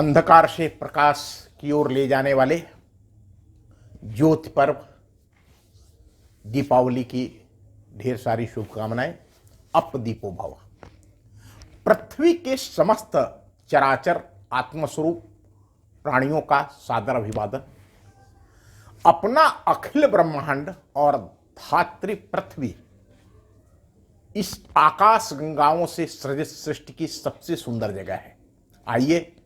अंधकार से प्रकाश की ओर ले जाने वाले ज्योति पर्व दीपावली की ढेर सारी शुभकामनाएं। अप दीपो भव। पृथ्वी के समस्त चराचर आत्मस्वरूप प्राणियों का सादर अभिवादन। अपना अखिल ब्रह्मांड और धात्री पृथ्वी इस आकाश गंगाओं से सृजित सृष्टि की सबसे सुंदर जगह है। आइए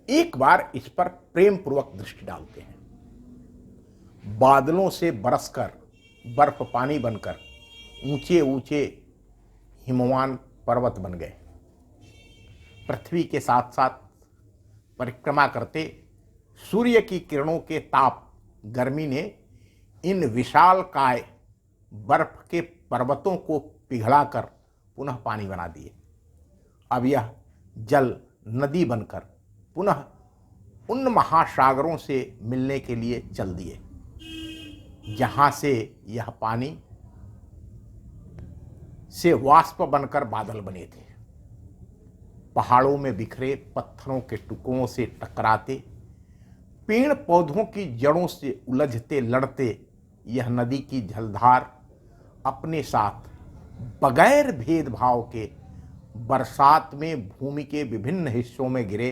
एक बार इस पर प्रेम पूर्वक दृष्टि डालते हैं। बादलों से बरसकर बर्फ पानी बनकर ऊंचे ऊंचे हिमवान पर्वत बन गए। पृथ्वी के साथ साथ परिक्रमा करते सूर्य की किरणों के ताप गर्मी ने इन विशालकाय बर्फ के पर्वतों को पिघलाकर पुनः पानी बना दिए। अब यह जल नदी बनकर पुनः उन महासागरों से मिलने के लिए चल दिए जहां से यह पानी से वाष्प बनकर बादल बने थे। पहाड़ों में बिखरे पत्थरों के टुकड़ों से टकराते, पेड़ पौधों की जड़ों से उलझते लड़ते यह नदी की जलधार अपने साथ बगैर भेदभाव के बरसात में भूमि के विभिन्न हिस्सों में गिरे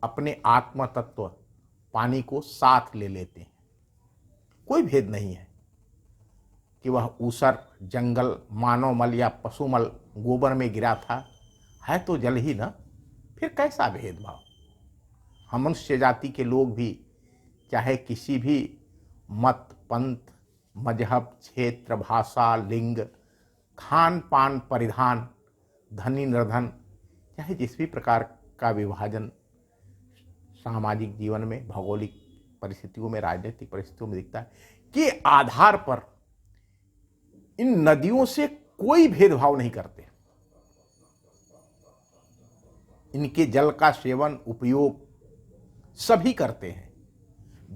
अपने आत्म तत्व पानी को साथ ले लेते हैं। कोई भेद नहीं है कि वह ऊसर, जंगल, मानव मल या पशुमल गोबर में गिरा था, है तो जल ही ना, फिर कैसा भेदभाव। हम मनुष्य जाति के लोग भी चाहे किसी भी मत, पंथ, मजहब, क्षेत्र, भाषा, लिंग, खान पान, परिधान, धनी निर्धन, चाहे जिस भी प्रकार का विभाजन सामाजिक जीवन में, भौगोलिक परिस्थितियों में, राजनीतिक परिस्थितियों में दिखता है, के आधार पर इन नदियों से कोई भेदभाव नहीं करते। इनके जल का सेवन, उपयोग सभी करते हैं।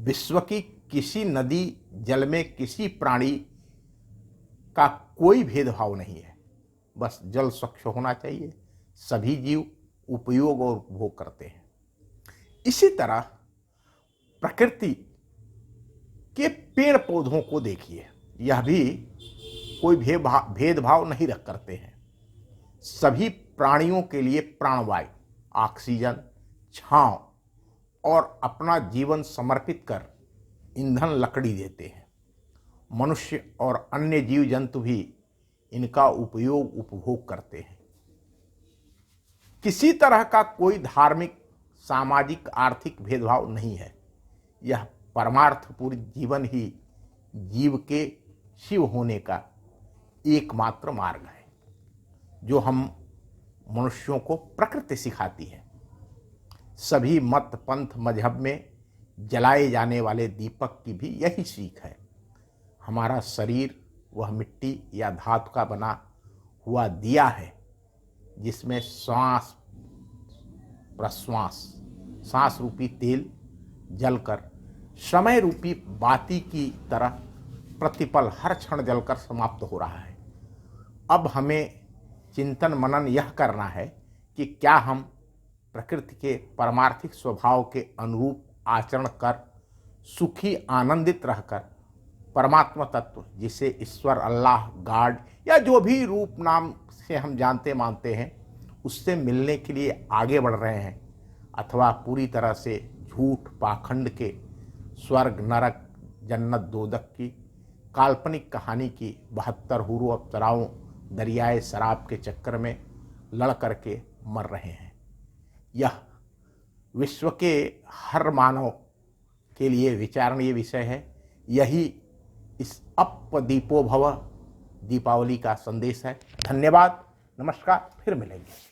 विश्व की किसी नदी जल में किसी प्राणी का कोई भेदभाव नहीं है। बस जल स्वच्छ होना चाहिए। सभी जीव उपयोग और उपभोग करते हैं। इसी तरह प्रकृति के पेड़ पौधों को देखिए, यह भी कोई भेदभाव नहीं रख करते हैं। सभी प्राणियों के लिए प्राणवायु, ऑक्सीजन, छांव और अपना जीवन समर्पित कर ईंधन लकड़ी देते हैं। मनुष्य और अन्य जीव जंतु भी इनका उपयोग उपभोग करते हैं। किसी तरह का कोई धार्मिक, सामाजिक, आर्थिक भेदभाव नहीं है। यह परमार्थपूर्ण जीवन ही जीव के शिव होने का एकमात्र मार्ग है, जो हम मनुष्यों को प्रकृति सिखाती है। सभी मत, पंथ, मजहब में जलाए जाने वाले दीपक की भी यही सीख है। हमारा शरीर वह मिट्टी या धातु का बना हुआ दिया है जिसमें श्वास प्रश्वास, सांस रूपी तेल जलकर समय रूपी बाती की तरह प्रतिपल हर क्षण जलकर समाप्त हो रहा है। अब हमें चिंतन मनन यह करना है कि क्या हम प्रकृति के परमार्थिक स्वभाव के अनुरूप आचरण कर सुखी आनंदित रहकर परमात्मा तत्व, जिसे ईश्वर, अल्लाह, गॉड या जो भी रूप नाम से हम जानते मानते हैं, उससे मिलने के लिए आगे बढ़ रहे हैं, अथवा पूरी तरह से झूठ पाखंड के स्वर्ग, नरक, जन्नत, दोजख की काल्पनिक कहानी की 72 हुरों अप्सराओं दरियाए शराब के चक्कर में लड़ करके मर रहे हैं। यह विश्व के हर मानव के लिए विचारणीय विषय है। यही इस अप दीपो भव दीपावली का संदेश है। धन्यवाद, नमस्कार, फिर मिलेंगे।